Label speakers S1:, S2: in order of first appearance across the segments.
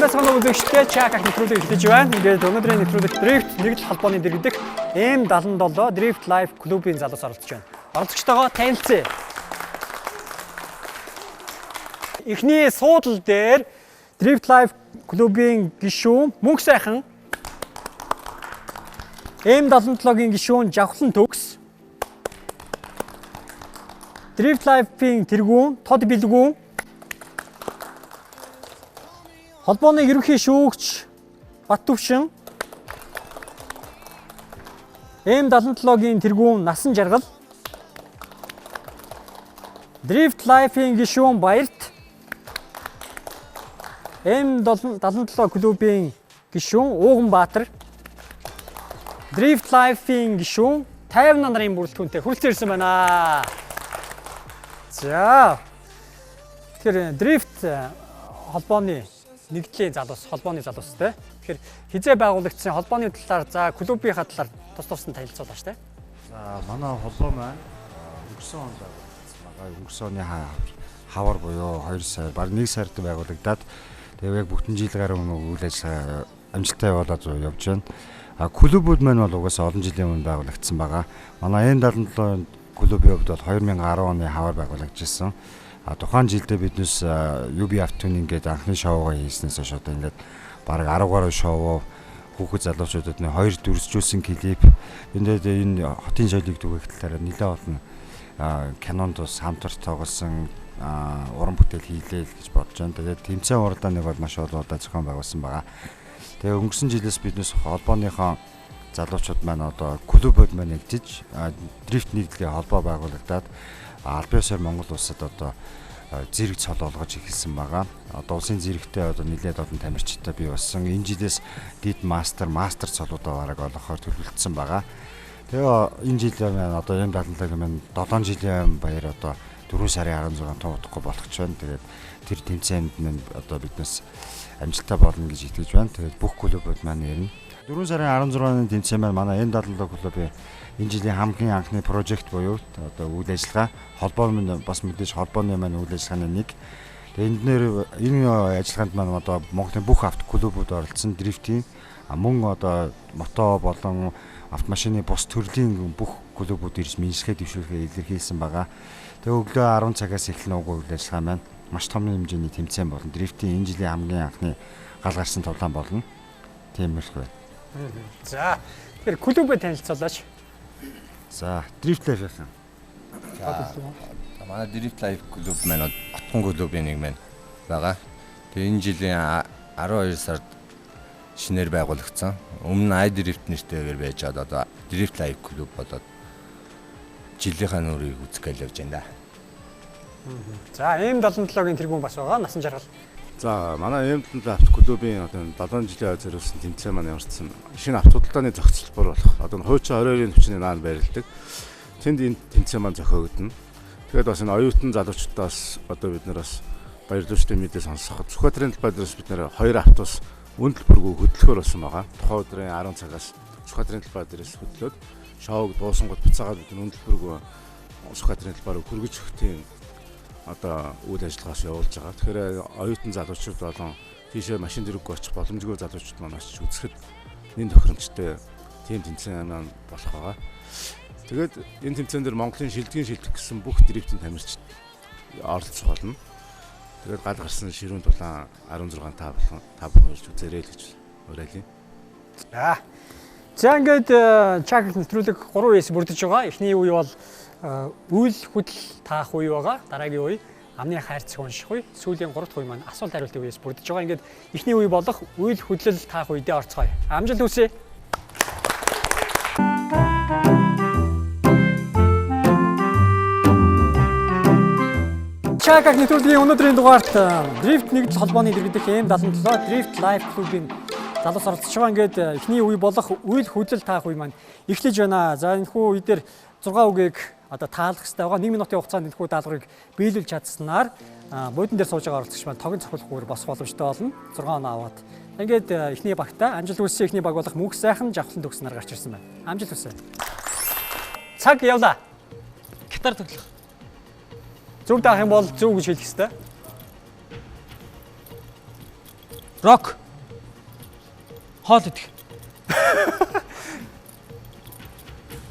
S1: Сайн үзэгчдээ чак нэвтрүүлэг эхлэж байна. Ингээд өнөөдрийн нэвтрүүлэгт Drift нэгдэл холбооны дэргэдэх M77 Drift Life клубын залуус оролцож байна. Оролцогчтойгоо танилцъя. Эхний суудлал дээр Drift Life клубын гишүүн Мөнх сайхан, M77-гийн гишүүн Жавхлан төгс, Drift Life-ийн тэргүүн Тод Билгүүн, холбооны ерөнхий шүүгч Баттөвшин, M77-гийн тэргүүн Насан Жаргал, Drift Life-ийн гишүүн Баярт, M77 клубын гишүүн Ууган Баатар, Drift Life-ийн гишүүн 50 нарын бүрэлдэхүүнтэй хүрэлцэн ирсэн байна. За. Тэгэхээр Drift холбооны нэгдлийн залуус, холбооны залуустай. Тэгэхээр хизээ байгуулагдсан холбооны талаар, за клубийнхаа талаар тус танилцуулаач тэ.
S2: За манай холбоо маань өнгөрсөн онд байгуулагдсан байгаа. Өнгөрсөн оны хавар буюу 2 сар, баг 1 сард байгуулагдаад тэгээ яг бүтэн жил гаруй өмнө үйл ажиллагаа амжилттай явуулаад явж байна. Клубүүд маань бол угаасаа олон жилийн өмнө байгуулагдсан байгаа. Манай M77 клубын хувьд бол 2010 оны хавар байгуулагдсан. Тухайн жилдээ биднээс UB Afternoon гэдэг анхны шоугаа хийснээс хойш одоо ингээд бараг 10 гаруй шоу хүүхэд залуучуудад нэг 2 дүрсжүүлсэн клип энэ хотын соёлыг түгээх талаар нэлээд олон кинонд бас хамтарч тоглосон уран бүтээл хийлээ гэж бодож байна. Тэгээд тэмцээн уралдааныг бол маш олон удаа зохион байгуулсан байгаа. Тэгээд өнгөрсөн жилээс биднээс холбооныхоо залуучууд маань одоо клубуд маань нэгдэж Drift нэгдлийн холбоо байгуулагдаад албан ёсоор Монгол улсад одоо зэрэг цол олгож эхэлсэн байгаа. Одоо улсын зэрэгтэй одоо нэлээд олон тамирчидтай бий болсон. Энэ жилээс дид мастер цолуудаа бараг олгохоор төлөвлөсөн байгаа. Тэгээ энэ жил маань одоо M77 маань 7 жилийн баяр одоо 4 сарын 16-нд товдохгүй болох ч байна. Тэгээд тэр тэмцээнд нь одоо биднээс амжилттай болно гэж итгэж байна. Тэгээд бүх клубуд маань ярина. 4 сарын 16-ны тэмцээн маань манай M77 клубын энэ жилийн хамгийн анхны прожект буюу одоо үйл ажиллагаа холбоо маань бас мэдээж холбооны маань үйл ажиллагааны нэг. Тэгээд энэ ажиллагаанд маань одоо Монголын бүх автоклубууд оролцсон дрифтийн мөн одоо мото болон автомашины бус төрлийн бүх клубууд ирж менежлэхэд дэвшүүлэхээ илэрхийлсэн байгаа. Тэгээд өглөө 10 цагаас эхлэн уг үйл ажиллагаа маань маш том хэмжээний тэмцээн болно. Дрифтийн энэ жилийн хамгийн анхны гал гарсан тоглоом болно. Тиймэрхүү байна.
S1: За. Тэгэхээр клубээ танилцуулаач.
S2: За, Drift Life юм.
S3: За, манай Drift Life клуб маань Отгон клубын нэг маань байгаа. Тэгээ энэ жилийн 12 сард шинээр байгуулагдсан. Өмнө нь iDrift нэртэйгээр байж байгаа. Одоо Drift Life клуб болоод жилийнхаа нүрийг үзгээл явж байна да.
S1: За, M77-гийн тэргүүн бас байгаа. Насан Жаргал.
S4: За, манай M77 автоклубын одоо 7 жилийн зориулсан тэмцээн маань ямарчсан шинэ автоудалдааны зохицолбор болох. Одоо хуучин оройрын хүчний наанд байрладаг. Тэнд энэ тэмцээн маань зохиогдно. Тэгээд бас энэ оюутан залуучуудаас одоо бид нар бас баярлалтай мэдээ сонсох. Сүхбаатарын талбайдаас бид нэр 2 автобус үндэл бүргүү хөдлөхөр болсон байгаа. Тухайн өдрийн 10 цагаас Сүхбаатарын талбай дээрээс хөдлөөд шоуг дуусангууд буцаагаад бид үндэл бүргүү Сүхбаатарын талбай руу хүргэж өгөх тийм одоо үйл ажиллагаас явуулж байгаа. Тэгэхээр оюутан залуучууд болон тийшээ машин дэрэггүй очих боломжгүй залуучууд маань очиж үзэхэд нэн тохиромжтой тийм тэмцээн маань болох байгаа. Тэгээд энэ тэмцээн дээр Монголын шилдэгэн шилдэг гэсэн бүх дрифтийн тамирчид оролцох болно. Тэгээд гал гарсан ширүүн тулаан 16 та бүхэн ирж үзээрэй л гэж уриалъя.
S1: За ингээд чак нэвтрүүлэг 3 үеэс бүрдэж байгаа. Эхний үе бол үйл хөдлөл таах үе байгаа. Дараагийн үе амны хайрцаг унших үе. Сүүлийн 3 дахь үе маань асуулт хариултын үеэс бүрдэж байгаа. Ингээд эхний үе болох үйл хөдлөл таах үедээ орцгоё. Амжилт хүсье. Чак нэвтрүүлгийн өнөөдрийн дугаарт Drift нэгдэл холбооны дэргэдэх M77 Drift Life клубын залуус оролцож байгаа. Ингээд эхний үе болох үйл хөдлөл таах үе маань эхлэж байна. За энэ хүү үе дээр 6 үгийг одоо таалах хэрэгтэй байгаа. 1 минутын хугацаанд энэ хүү даалгаврыг биелүүлж чадсанаар буудан дээр сууж байгаа оролцогч маань тогийн цохилгүйгээр босох боломжтой болно. 6 оноо аваад. Ингээд эхний багтаа амжилт хүсье. Эхний баг болох Мөнх сайхан Жавхлан төгс нар гарч ирсэн байна. Амжилт хүсье. Цаг явлаа. Гитар тоглох. Зөв даах юм бол зөв гэж хэлэх хэрэгтэй. Рок. Хоол идэх.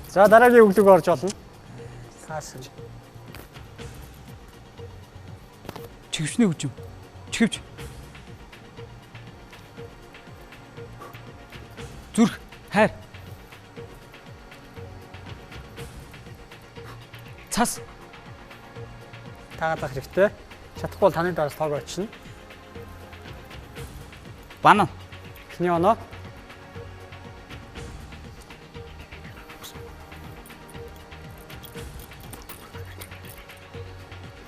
S1: За дараагийн өглөг орж олно. Цааш.
S5: Чигвчний хүчим. Чигвч. Зүрх, хайр. Цас.
S1: Таагаад ах хэрэгтэй. Чадахгүй бол таны дараас тоог очно.
S5: Банан.
S1: Эхний оноо.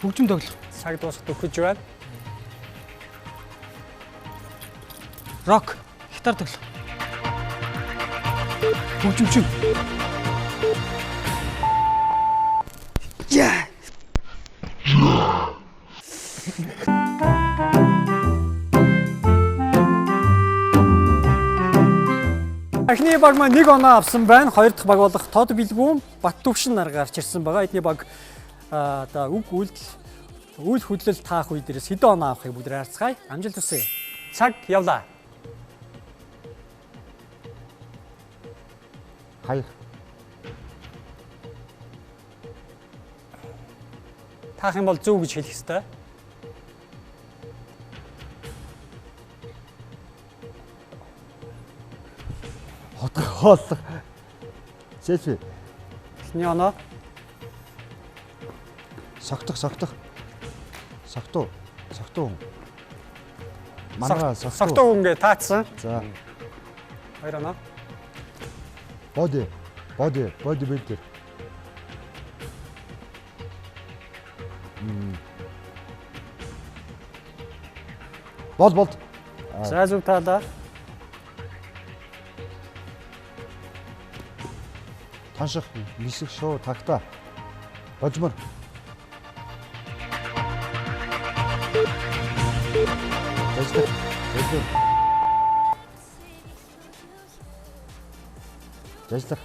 S5: Хөгжим тоглох.
S1: Цаг дуусахад өгч байна.
S5: Рок. Гитар тоглох. Хөгжимчин.
S1: Эхний баг маань 1 оноо авсан байна. Хоёр дахь баг болох Тод Билгүүн Баттүвшин нар гарч ирсэн байгаа. Эдний баг одоо үг үйлдэл үйл хөдлөл таах үе дээрээс хэдэн оноо авахыг бүгд харцгаая. Амжилт хүсье. Цаг явлаа.
S2: 2.
S1: Таах юм бол зөв гэж хэлэх ёстой.
S2: Хооллох. Сэлфи.
S1: Эхний оноо.
S2: Согтох. Согтуу. Манаа
S1: Согтуу ингээ таацсан.
S2: За.
S1: Хоёр оноо.
S2: Боди билдер. Бол.
S1: За зөв таалаа.
S2: Танших, нисэх шоу тагта. Божмор. Жажлах.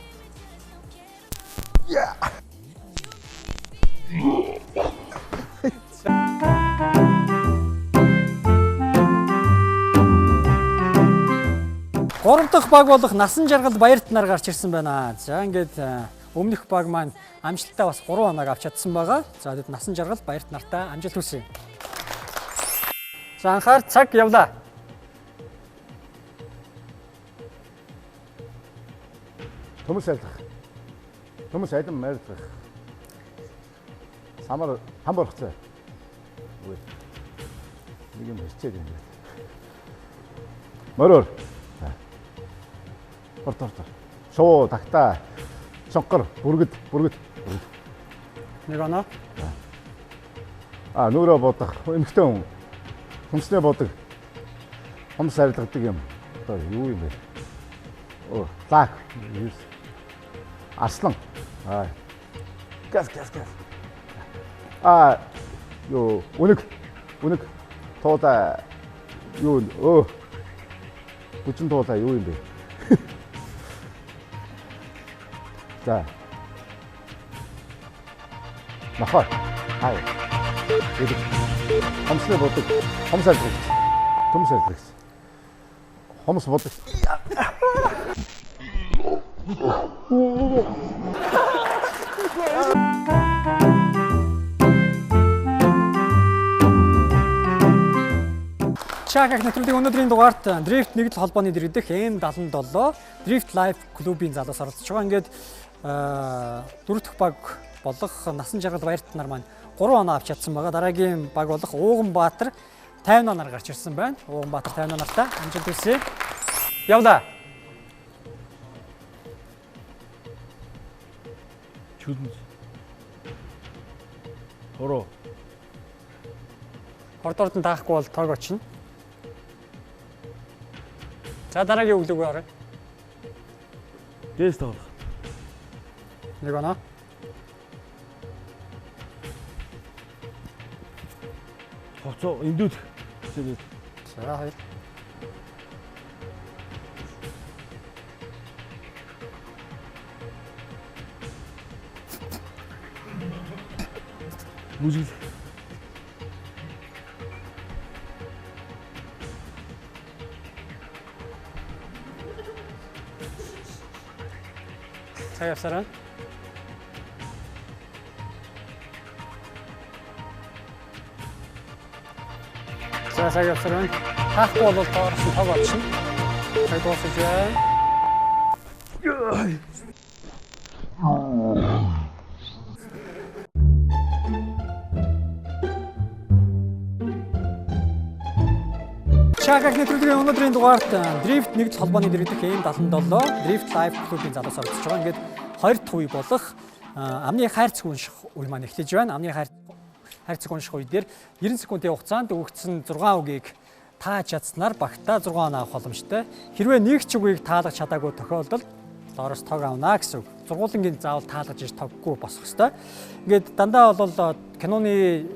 S1: Гурав дахь баг болох Насан жаргал Баярт нар гарч ирсэн байна. За ингээд өмнөх баг маань амжилттай бас 3 оноог авч чадсан байгаа. За тэгэд Насан жаргал Баярт нартай амжилт хүсье. За анхаар цаг явлаа.
S4: Төмөс айлах. Төмөс айдан майлах. Самар хамбархцаа. Үгүй. Нэг юм хэлцээд юм байна. Мороор. Ортор. Шоо тагта. Шонкор бүргэд.
S1: Нэг оноо.
S4: Нүрөө бодох. Эмхтэн хүн. Хүмснээ бодог. Хомс арилгадаг юм. Одоо юу юм бэ? Лак. Арслан. Газ. Юу үнэг. Тоода юу бүчин тоода юу юм бэ? За. Нахай. Хай. Хомснээ бодог. Хомс арилгадаг. Төмс арилгадаг. Хомс бодог. Чакаг нэвтрүүлгийн өнөөдрийн дугаарт Drift нэгдэл холбооны дэргэдэх M77 Drift Life клубын залуус оролцож байгаа. Ингээд 4 дахь баг болох Насан жаргал Баярт нар маань 3 оноо авч чадсан байгаа. Дараагийн баг болох Ууган Баатар 50 оноор гарч ирсэн байна. Ууган Баатар 50 оноотой амжилт хүсье. Явлаа.
S5: Чүлмс. Хороо.
S1: Хордорд нь таахгүй бол тоог очно. За дараагийн өглөөгөө орё.
S5: Дэс тоглох.
S1: Нэг оноо.
S5: Хоцоо эндүүд.
S1: За хоёр.
S5: Мужик.
S1: цаг явсараа. За цаг явсараа. Таахгүй бол доороос нь тав олчихно. Цаг дуусаж байна. Шагаг нэвтрүүлгийн өнөөдрийн дугаарт Drift нэгж холбооны дэргэдэх AIM-77 Drift Live клубын залуус оролцож байгаа. Ингээд 2 дахь үе болох амны хайрцаг унших үе маань эхлэж байна. Амны хайрцаг унших үе дээр 90 секундын хугацаанд өгөгдсөн 6 үгийг тааж чадсанаар багтаа 6 оноо авах боломжтой. Хэрвээ нэг ч үгийг таалах чадаагүй тохиолдолд доороос тог авна гэсэн үг. Сургуулийн заавал таалгаж иж тоггүй босох ёстой. Ингээд дандаа бол киноны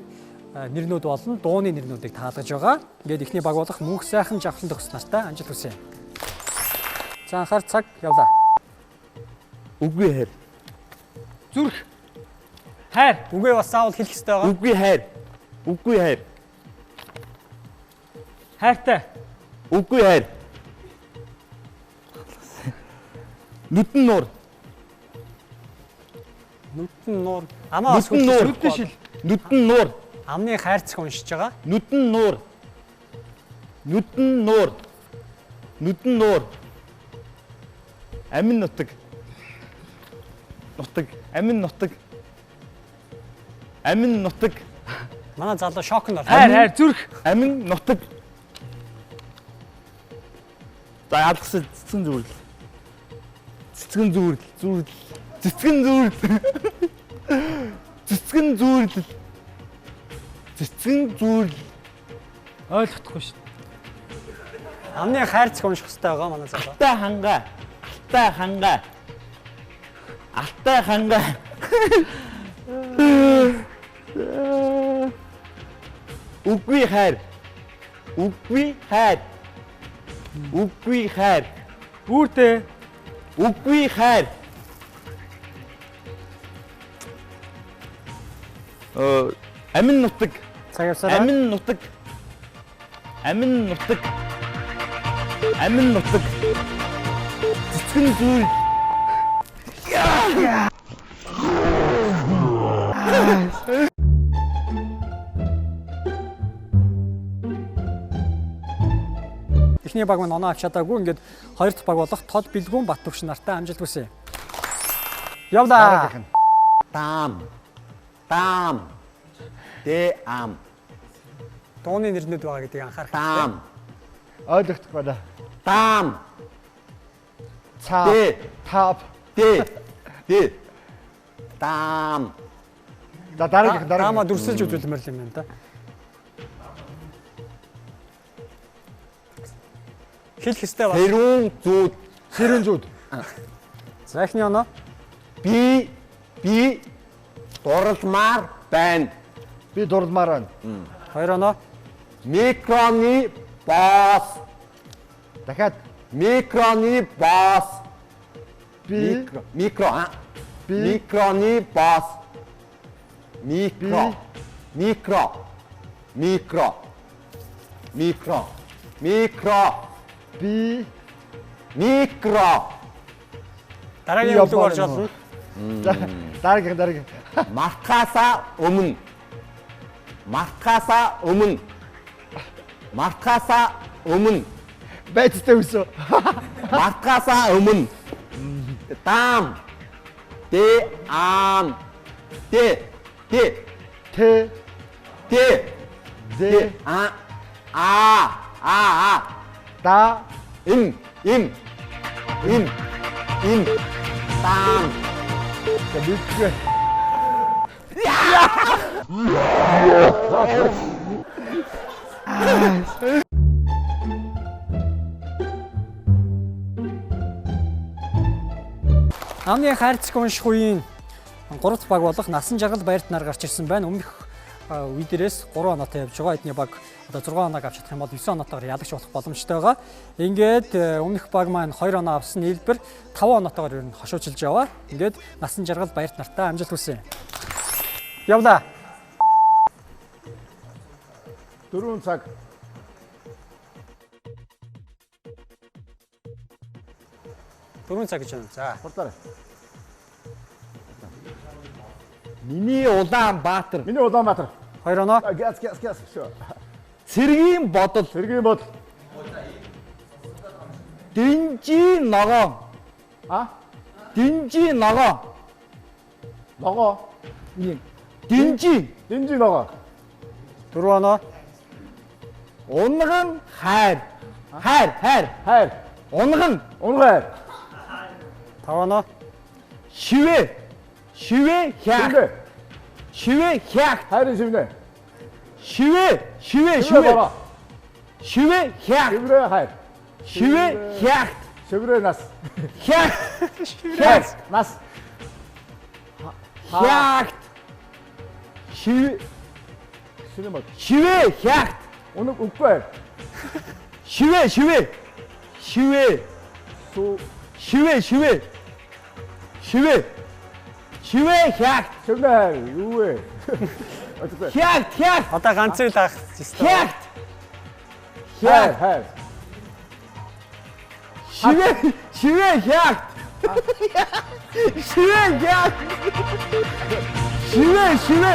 S1: нэрнүүд болон дууны нэрнүүдийг таалгаж байгаа. Ингээд ихний баг болох мөнх сайхан жавхлан төгс нартай амжилт хүсье. За анхаар цаг явлаа.
S5: Үгүй хайр. Зүрх. Хайр.
S1: Үгээ бас заавал хэлэх ёстой байгаа.
S5: Үгүй хайр. Үгүй хайр. Хайртай. Үгүй хайр. Нүдэн нуур.
S1: Нүдэн нуур. Амаас
S5: Нүдэн нуур. Нүдэн нуур.
S1: Амны хайрцаг уншиж байгаа.
S5: Нүдэн нуур. Нүдэн нуур. Нүдэн нуур. Амин нутаг. Нутаг. Амин нутаг. Амин нутаг.
S1: Манай залуу шокнд орсон.
S5: Хайр зүрх. Амин нутаг. За ялгсан цэцгэн зүрл. Цэцгэн зүрл. Зүрл. Цэцгэн зүрл. Цэцгэн зүрл. Цэцгэн зүрл. Ойлгохгүй шүү.
S1: Амны хайрцаг унших хэрэгтэй байгаа манай залуу.
S5: Алтай хангаа. Алтай хангаа. Алтай хангаа. Үгүй хайр. Үгүй хайр. Үгүй хайр. Үүртэй. Үгүй хайр. Амин нутаг.
S1: Цаг явсараа.
S5: Амин нутаг. Амин нутаг. Амин нутаг. Цэцгэн зүйл.
S1: Эхний баг маань оноо авч чадаагүй. Ингээд хоёр дахь баг болох Тод Бэлгүүн Баттөвш нартай амжилт хүсье. Явлаа.
S6: Там. Там. Тэ ам.
S1: Дууны нэрнүүд байгаа гэдгийг анхаарах хэрэгтэй.
S6: Там.
S5: Ойлгохгүй байна.
S6: Там.
S5: Цаа.
S6: Тэ.
S5: Тап.
S6: Тэ. Тэ. Там.
S5: Дараагийн
S1: Даама дүрсэлж үзүүлмээр л юм байна да. Хэлэх ёстой ба.
S6: Хэрүүн зүуд.
S5: Хэрэн зүуд.
S1: За эхний оноо.
S6: Би дурлмаар байна.
S5: Би дурдмаар байна.
S1: Хоёр оноо.
S6: Микроны босс.
S5: Дахиад
S6: Микроны босс.
S5: би
S6: Микро.
S5: би
S6: Микроны босс. Микро. Микро. Микро. Микро. Микро.
S5: би
S6: Микро.
S1: Дараагийн үлэг орж олно.
S5: дараагийн
S6: Маркасаа өмнө. Маркасаа өмнө. Маркасаа өмнө.
S5: байцтай үсөө.
S6: Маркасаа өмнө. Там. Тэ ам. Тэ. Тэ.
S5: Тэ
S6: Тэ.
S5: дэ да
S6: Им. Там.
S5: мэдгүй.
S1: Амны хайрцаг унших үеийн 3 дахь баг болох Насан жаргал баярт нар гарч ирсэн байна. Өмнөх үе дээрээс 3 оноотой явж байгаа. Эдний баг одоо 6 оноог авч чадах юм бол 9 оноотойгоор ялагч болох боломжтой байгаа. Ингээд өмнөх баг маань 2 оноо авсан нийлбэр 5 оноотойгоор ер нь хошуучилж яваа. Ингээд Насан жаргал баярт нартай амжилт хүсье. Явлаа.
S5: 4 цаг.
S1: 4 цаг гэж байна. За.
S5: Хурдаарай.
S6: Миний Улаанбаатар.
S5: Миний Улаанбаатар.
S1: 2 оноо.
S5: Гяс.
S6: Цэргийн бодол.
S5: Сэргийн бодол.
S6: Динжи ногоо. Динжи ногоо.
S5: Ногоо.
S6: Динжи.
S5: Динжи ногоо.
S1: 4 оноо.
S6: Унган хайр. Хайр. Унган.
S5: Унгай.
S1: 5 оноо.
S6: Шивэ хяг. Шивэ хяг.
S5: Хайрын шивнэ.
S6: Шивэ
S5: Шивэ.
S6: Шивэ хяг.
S5: Шиврэ хайр.
S6: Шивэ хяг.
S5: Шиврэ нас.
S6: Хяг.
S5: Нас.
S6: Хяг. Шивэ
S5: Шинэ мод.
S6: хяг.
S5: Унаг үгүй.
S6: Шивэ.
S5: Су.
S6: Шивэ хяг.
S5: Шивнэ хайр. Юу вэ? Очтой.
S6: Хяг.
S1: Одоо ганцыг л авах
S6: Хяг.
S5: Хайр.
S6: Шивэ хяг. Шивэ.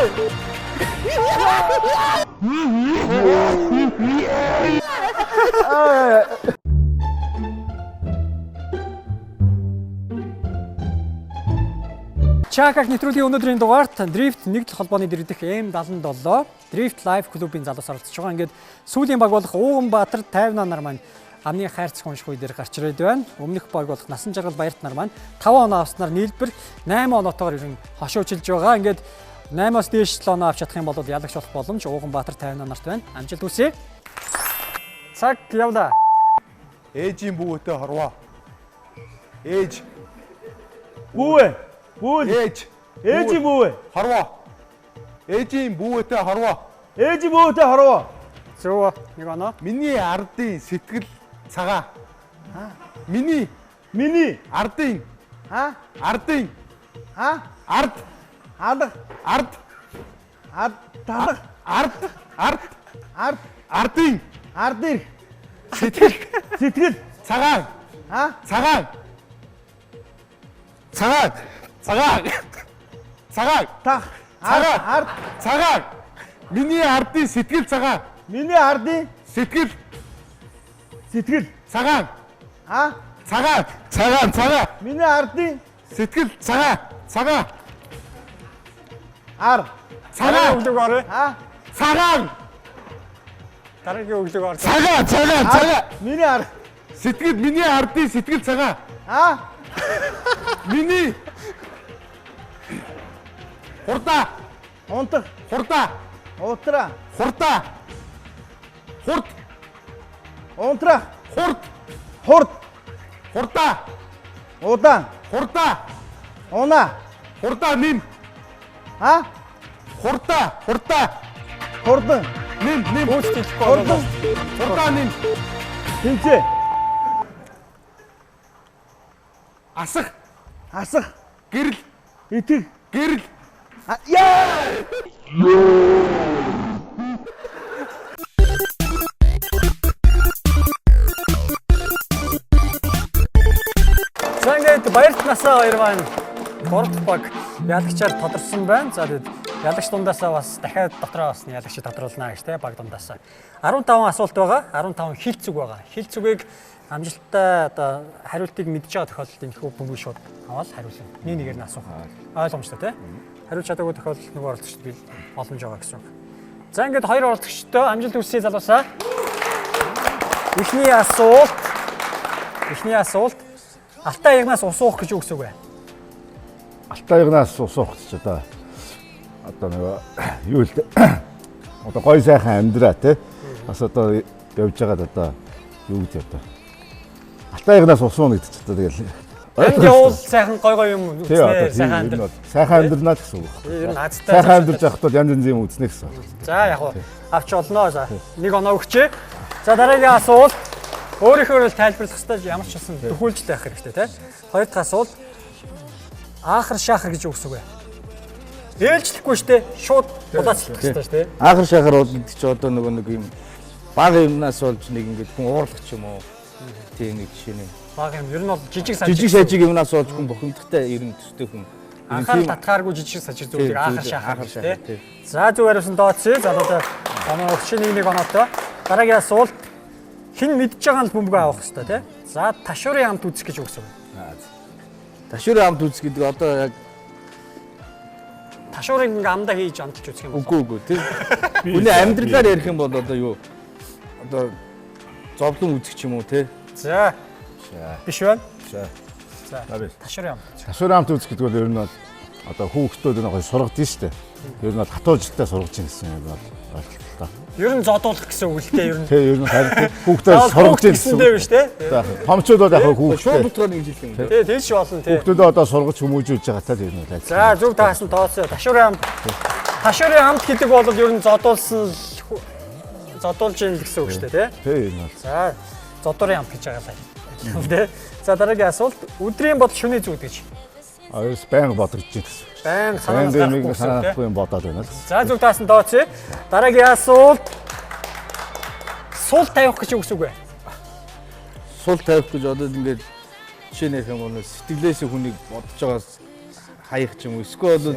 S1: Чакаг нэвтрүүлгийн өнөөдрийн дугаарт Drift нэгдэл холбооны дэргэдэх M77 Drift Live клубын залуус оролцож байгаа. Ингээд сүүлийн баг болох Ууганбаатар 50 нар маань амны хайрцаг унших үе дээр гарч ирээд байна. Өмнөх баг болох Насан жаргал Баярт нар маань 5 оноо авснаар нийлбэр 8 оноотойгоор ерөн хошуучилж байгаа. Ингээд 8-аас дээш 7 оноо авч чадах юм бол ялагч болох боломж Ууганбаатар 50 нарт байна. Амжилт хүсье. Цаг явда.
S7: Ээжийн бүүтэй хорвоо. Ээж.
S5: Бүүвэ.
S7: Ээж.
S5: Ээжи бүүвэ.
S7: Хорвоо. Ээжийн бүүтэй хорвоо.
S5: Ээжи бүүвэ хорвоо.
S1: Зөв. 1 оноо.
S7: Миний ардын сэтгэл цагаан. Миний ардын. Ардын. Ард. Ардын. Сэтгэл. Цагаан. Цагаан. Миний ардын сэтгэл цагаан.
S5: Миний ардын
S7: Сэтгэл.
S5: цагаан.
S7: Цагаан.
S5: Миний ардын
S7: Сэтгэл цагаан.
S5: ар.
S1: Цагаан өглөг орё.
S7: Цагаан.
S1: Дараагийн өглөг орё.
S7: Цагаан.
S5: Миний ар.
S7: Сэтгэл миний ардын сэтгэл цагаан. Миний хурда.
S5: Унтах.
S7: Хурда.
S5: Утра.
S7: Хурда. Хурд.
S5: Унтра.
S7: Хурд.
S5: Хурд.
S7: Хурда.
S5: Удаан.
S7: Хурда.
S5: Унаа.
S7: Хурда ним. Хурда.
S5: Хурдан.
S7: Ним.
S1: Үйлчлэхгүй
S5: Хурдан.
S7: Хурда ним.
S5: Тэнцээ.
S7: Асах.
S5: Гэрэл.
S7: Гэрэл.
S1: За ингээд Баярт насаа хоёр маань 3 баг ялагчаар тодорсон байна. За тэгээд ялагч дундаасаа бас дахиад дотроо бас ялагч тодруулнаа гэж те баг дундаасаа. 15 асуулт байгаа. 15 хилцэг байгаа. Хилцэгийг амжилттай одоо хариултыг мэдж байгаа тохиолдолд энэ хүү бөмбөг шууд аваад хариулна. Нэгээр нь асуух. Ойлгомжтой те. Хариулж чадаагүй тохиолдолд нөгөө оролцогчд бил боломж байгаа гэсэн үг. За ингээд хоёр оролцогчтой амжилт хүсье залуусаа. Эхний асуулт Алтай ягнаас ус уух гэж юу гэсэн үг вэ?
S5: Алтай ягнаас ус уух гэж одоо нэг юу л одоо гой сайхан амьдраа те. Бас одоо явж байгаад одоо юу гэж одоо Алтай ягнаас ус ууна гэдэг ч одоо тэгэл
S1: Энд явуул сайхан гой юм үзнэ сайхан амьдрал.
S5: Сайхан амьдрнаа гэсэн үг.
S1: Ер нь хацтай.
S5: Сайхан амьдрж явахдаа янз янзын юм үзнэ гэсэн.
S1: За яг уу авч олноо. За 1 оноо өгчээ. За дараагийн асуулт өөрийнхөө тайлбарлах хэрэгтэй ямар ч болсон төхөөлж байх хэрэгтэй тийм. Хоёр дахь асуулт аахар шахар гэж юу гэсэн үг вэ? Ээлжлэхгүй штэ шууд удаацлах хэрэгтэй штэ.
S6: Аахар шахар бол гэдэг чи одоо нэг юм бага юмнаас болж нэг ингэж хүн уурлах ч юм уу. Тийм нэг жишээ нэ.
S1: Бага юм ер нь бол жижиг
S6: Жижиг сажиг юмнаас болж хүн бохимдохтой ер нь төстэй хүн
S1: Анхаарал татгааргүй жижиг сажиг зүйлийг аахар шахах
S6: тий.
S1: тий. За зөв хариулсан тооцъё. За одоо манай өгчний 1 оноотой. Дараагийн асуулт хэн мэдж байгаа нь бөмбөгөө авах хэрэгтэй тий. За ташуурын амт үзэх гэж үгсэн.
S6: Ташуурын амт үзэх гэдэг одоо яг
S1: Ташуурын ингээ амдаа хийж амталж үзэх юм.
S6: үгүй тий. Үний амьдралаар ярих юм бол одоо юу? Одоо зовлон үзэх ч юм уу тий.
S1: За. Биш байна.
S5: За.
S1: Ташуурын амт.
S5: Ташуурын амт үзэх гэдэг бол ер нь бол одоо хүүхдүүд нэг гоё сургадсан шүү дээ. Ер нь бол хатуу жилтэй сургаж ийн гэсэн юм бол ойлголттой.
S1: Ер нь зодуулах гэсэн үг л дээ ер нь.
S5: Тэ ер нь харин хүүхдүүд сургаж ийн гэсэн
S1: дээ биш тий.
S5: Томчууд бол яг
S6: Шууд
S5: хүүхдүүд
S6: бутгаар нэг жил юм.
S1: Тий тийш болно тий.
S5: хүүхдүүд одоо сургаж хүмүүжүүлж байгаа тал ер нь бол.
S1: За зөв таасан тооцоо. Ташуурын амт гэдэг бол ер нь зодуулж ийн гэсэн үг шүү дээ тий.
S5: Тэ ер нь бол.
S1: За зодуурын амт гэж байгаа л тий. За дараагийн асуулт өдрийн бодол шөнийн зүг гэж.
S5: Ерөөс байнга бодож ийн гэсэн.
S1: Байн
S5: Санаас
S1: санаандаа
S5: санахгүй юм бодоод байна л.
S1: За зөв таасан тооцоо. Дараагийн асуулт сул тавих гэж үгс үг вэ?
S6: Сул тавих гэж одоо ингээд жишээ нэх юм бол сэтгэлээс хүнийг бодож байгаас хаях ч юм уу. Эсвэл бол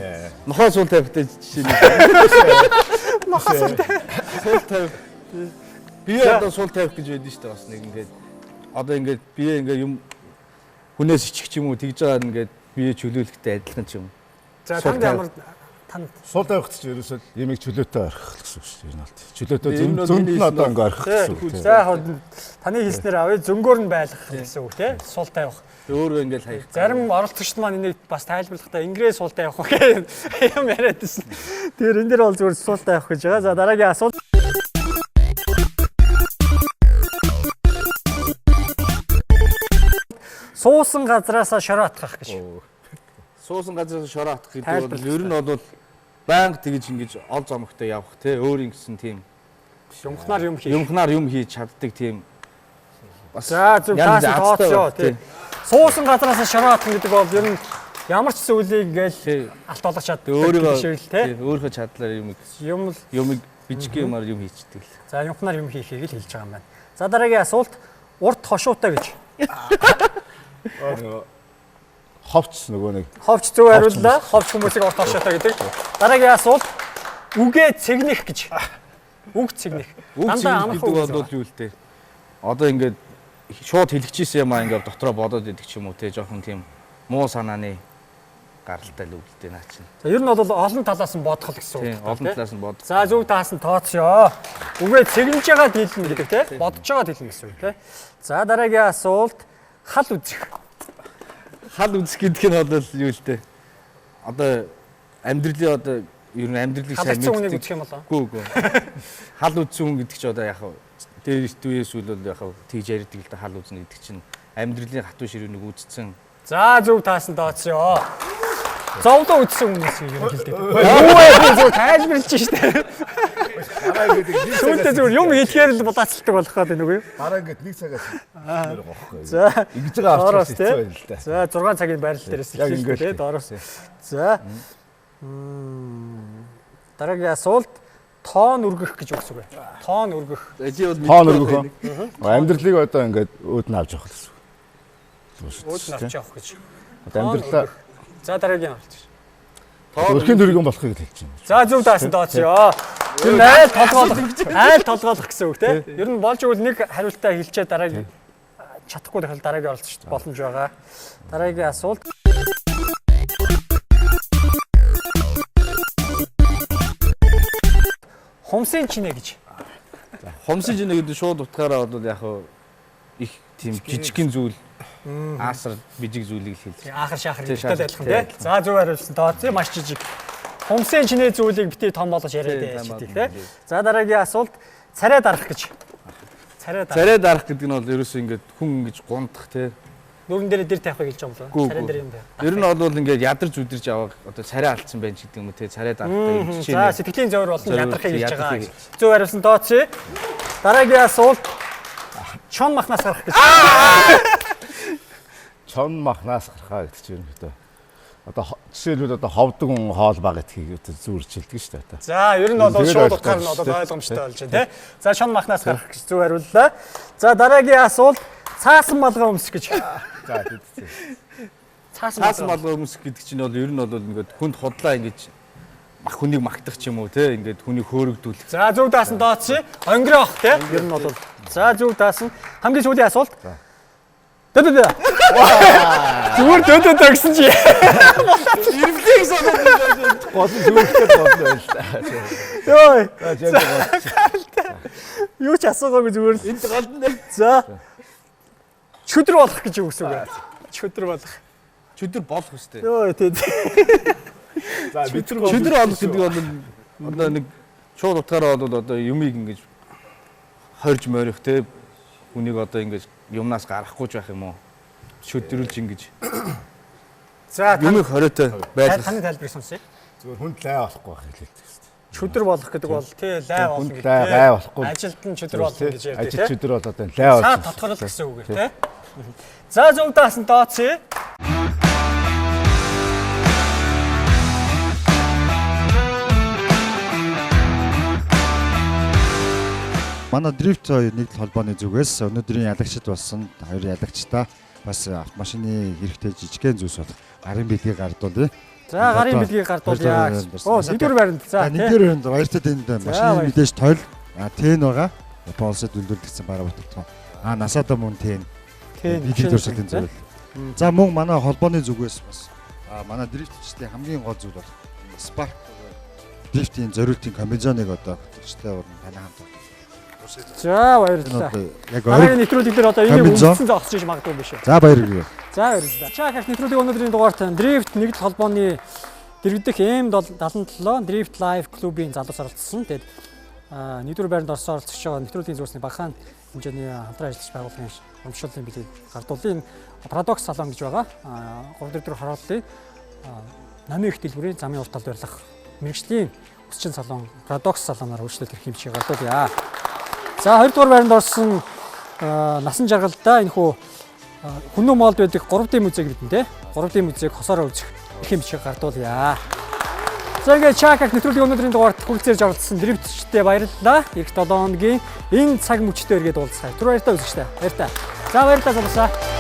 S6: нохоо сул тавихтай жишээ нэх.
S1: Нохоо сул тавих.
S6: Сул тавих. Би одоо сул тавих гэж байдаг шүү дээ бас нэг ингээд одоо ингээд бие ингээд юм хүнээс ичих ч юм уу тэгж байгаа ингээд бие чөлөөлөхтэй адилхан ч юм.
S1: За танд ямар танд
S5: Сул тавихт ч ерөөсөө ямиг чөлөөтэй орхих гэсэн үг шүү дээ. Ер нь бол. Чөлөөтэй зөнд нь одоо ингээ орхих гэсэн үг.
S1: за яг таны хэлснээр авъя зөнгөөр нь байлгах гэсэн үг тий. Сул тавих.
S6: Өөрөө ингээд хаях.
S1: Зарим оролцогчд маань энийг бас тайлбарлахдаа ингрээ сул тавих гэх юм яриад байсан. Тэгэхээр энэ дэр бол зүгээр сул тавих гэж байгаа. За дараагийн асуулт суусан газраасаа шороотгох гэж.
S6: Суусан газраас шороотох гэдэг бол ер нь бол банк тэгж ингэж ол зомогтой явах те өөр ингэсэн тийм
S1: Юмхнаар юм хийх.
S6: юмхнаар юм хийж чаддаг тийм бас
S1: За зөв
S6: янз
S1: таасан
S6: янзтай
S1: тооцоо
S6: байна,
S1: тий. Суусан газраасаа шороотгох гэдэг бол ер нь ямар ч зүйлийг ингээл алт олгож чаддаг
S6: өөрийгөө
S1: жишээл тий.
S6: өөрийнхөө чадлаар юмыг бичиг юмар юм хийчихдэг л.
S1: За юмхнаар юм хийхийг л хэлж байгаа юм байна. За дараагийн асуулт урт хошуутай гэж.
S5: Ховч нөгөө нэг
S1: Ховч зөв хариуллаа. Ховч хүмүүсийг урт хошуутай гэдэг. Дараагийн асуулт үгээ цэгнэх гэж. Үг цэгнэх.
S6: Үг
S1: Дандаа
S6: гэдэг
S1: амархан үг
S6: бол юу л дээ. Одоо ингээд шууд хэлчихсэн юм аа ингээд дотроо бодоод идэг ч юм уу те жоохон тийм муу санааны гаралтай л үг л дээ наа чинь.
S1: За ер нь бол олон талаас нь бодох л гэсэн үг.
S6: Тийм олон талаас нь бод.
S1: За зөв таасан тооцоо. Үгээ цэгнэж байгаа дийлнэ гэдэг те. Бодож байгаа дийлнэ гэсэн үг те. За дараагийн асуулт хал үзэх.
S6: Хал үзэх гэдэг нь бол юу л дээ. Одоо амьдралын одоо ер нь амьдралыг сайн
S1: Халдсан хүнийг
S6: мэддэг.
S1: үзэх юм болоо.
S6: Үгүй. Хал үзсэн хүн гэдэг чинь одоо яг дээр үеэс үл бол яг тэгж ярьдаг л да хал үзнэ гэдэг чинь амьдралын хатуу ширүүнийг үзсэн.
S1: За зөв таасан тооцоо. Зовлон үзсэн хүмүүс юм хэлдэг. Юу вэ зөв тайлбарлаж штэ. Сүүлдээ зөв юм хийхээр л будаацалдаг болох гэдэг нүг юу?
S5: бараа ингээд 1 цагаас нэр гохгүй.
S1: За
S5: Ингэж байгаа
S1: доороос
S5: авч
S1: тий.
S5: хэцүү байл л да.
S1: За 6 цагийн байрал дээрээс
S5: Яг
S1: эхэлж
S5: ингээд
S1: тий
S5: тий.
S1: доороос. За дараагийн асуулт тоон өргөх гэж үгс үг. Тоон өргөх.
S5: Тоон өргөх. Амьдралыг одоо ингээд өөд нь авч явах гэсэн үг.
S1: Өөд нь авч явах гэж.
S5: Одоо амьдралаа
S1: За дараагийн авч.
S5: өрхийн дөргөн болохыг хэлж байна.
S1: За зөв таасан тооцоо. Тэр айл толгойлох гэсэн үг тий. Ер нь болж игэл нэг хариултаа хэлчээ дараагийн чадахгүй дахил дараагийн оролцож боломж байгаа. Дараагийн асуулт хумсын чинээ гэж.
S6: Хомсож ийнэ гэдэг шууд утгаараа бол яг их тийм жижигхэн зүйл аасар бижиг зүйлийг хэлж.
S1: Аахар шахар
S6: Тий,
S1: гэдэг
S6: шахар,
S1: адилхан
S6: тий,
S1: тий. За зөв хариулсан тооцоо маш жижиг. Хумсын чинээ зүйлийг бити том болгож яриад
S6: Тий,
S1: байдаг тий. За дараагийн асуулт царай дарах гэж.
S6: Царай дарах гэдэг нь бол ерөөсөө ингээд хүн ингэж гундах тий.
S1: Нүрэн дээр дэр тавих гэж юм болоо.
S6: Гүү,
S1: Царай
S6: гүү.
S1: дээр юм байна.
S6: Ер нь бол ингээд ядарч үдирч аваад одоо царай алдсан байх гэдэг юм уу тий. Царай дарахтай юм
S1: За
S6: жишээ.
S1: сэтгэлийн зовир болон
S6: Зовир,
S1: ядрахыг хэлж байгаа.
S6: ядрахыг.
S1: Зөв хариулсан тооцоо. Дараагийн асуулт чон махнаас гарах гэж.
S5: Чон махнаас гарахаа гэдэг чинь одоо жишээлбэл одоо ховдөг хүн хоол баг гэдгийг зүүрчилдэг шүү дээ.
S1: За ер нь бол
S5: Тэгээд
S1: шууд утгаар нь
S5: ойлгомжтой
S1: одоо ойлгомжтой болж байна тий. За чон махнаас гарах гэж зөв хариуллаа. За дараагийн асуулт цаасан малгай өмсөх гэж.
S5: За тийм.
S6: цаасан малгай өмсөх гэдэг чинь бол ер нь бол ингээд хүнд худлаа ингэж хүнийг магтах ч юм уу те ингээд хүнийг хөөрөгдүүлэх.
S1: За зөв даасан дооцсон. Онгироо ах те. Ер нь бол за зөв даасан. Хамгийн сүүлийн асуулт. Дэдэ. Зүгээр дэдэ гэсэн чи.
S6: Ирвлийг санаад
S5: гол зүгтээ гол байл та.
S1: Йой.
S5: За
S1: Юу ч асуугаагүй зүгээр л.
S6: энд голд
S1: За. Чөдөр болох гэж юу гэсэн үг вэ? Чөдөр болох.
S6: чөдөр болох үстэй.
S1: Йой тий.
S5: за
S6: Чөдөр болох гэдэг бол одоо нэг шууд утгаараа бол одоо юмыг ингэж хорж морих те хүнийг одоо ингэж юмнаас гарахгүй байх юм уу? Чөдрүүлж ингэж
S1: За
S6: юмыг хориотой байлгах.
S1: таны тайлбарыг сонсъё.
S5: зүгээр хүнд лай болохгүй байх хэлээд.
S1: Чөдөр болох гэдэг бол тий лай болно
S5: Хүнд
S1: гэдэг.
S5: лай болохгүй.
S1: Ажилд нь чөдөр болно гэж ярьдаг
S5: Ажил
S1: тий.
S5: чөдөр бол одоо лай
S1: Саад
S5: болсон.
S1: тодорхойлол гэсэн үг тий. За зөв даасан дооцсон.
S2: Манай дрифт нэг холбооны зүгээс өнөөдрийн ялагчд болсон хоёр ялагчдаа бас автомашины хэрэгтэй жижигхэн зүйлс болох гарын бэлгийг гардуулъя.
S1: За гарын бэлгийг гардуулъя. Оо нэгдүгээр байранд. За тий.
S2: Нэгдүгээр өрөөнд баяртай тэнд машины мэдээж тойл тэн байгаа. Японосд дүлдүүлдэгсэн бараа батгах. Насада мөн тэн.
S1: Тий.
S2: Бидний төрсөлийн зүйл. За мөн манай холбооны зүгээс бас манай дрифтчдийн хамгийн гол зүйл бол Spark дрифтийн зориултын комбинезоныг одоо хөтлөгчтэй уран таны хамт.
S1: За баярлалаа.
S2: Яг
S1: Дараагийн нэвтрүүлэг дээр одоо энийг
S2: комбинезон.
S1: өмссөн зогсож иж магадгүй биш үү?
S2: За баярлалаа.
S1: За баярлалаа. Чааках нэвтрүүлэг өнөөдрийн дугаарт дрифт нэгдэл холбооны дэргэдэх M77 Drift Live клубын залуус оролцсон. Тэгэд нэгдүгээр байранд орсон оролцогч байгаа нэвтрүүлгийн зүгээс бахан хэмжээний хамтран ажиллаж байгууллагын урамшууллын билийг гардуулын Paradox салон гэж байгаа. 3 4 хорооллын намын их дэлгүүрийн замын урт талд барьлах мэрэгжлийн өсчин салон Paradox салоноор үйлчлэл төрөх хэмжээ гардуулъя. За 2 дугаар байранд орсон насан жаргалдаа энэ хүү хүннүү моолд байдаг 3D музейг мэдэн те 3D музейг хосоор үзэх их юм шиг гардуулъя. За ингээд чааках нэвтрүүлгийн өнөөдрийн дугаарт хүрэлцээрж оролцсон дрифтчтэй баярлалаа. Эх 7 хоногийн энэ цаг мөчтөө эргээд уулзъя. Түр баяртай үзэгчтэй. Баяртай. За баярлалаа залуусаа.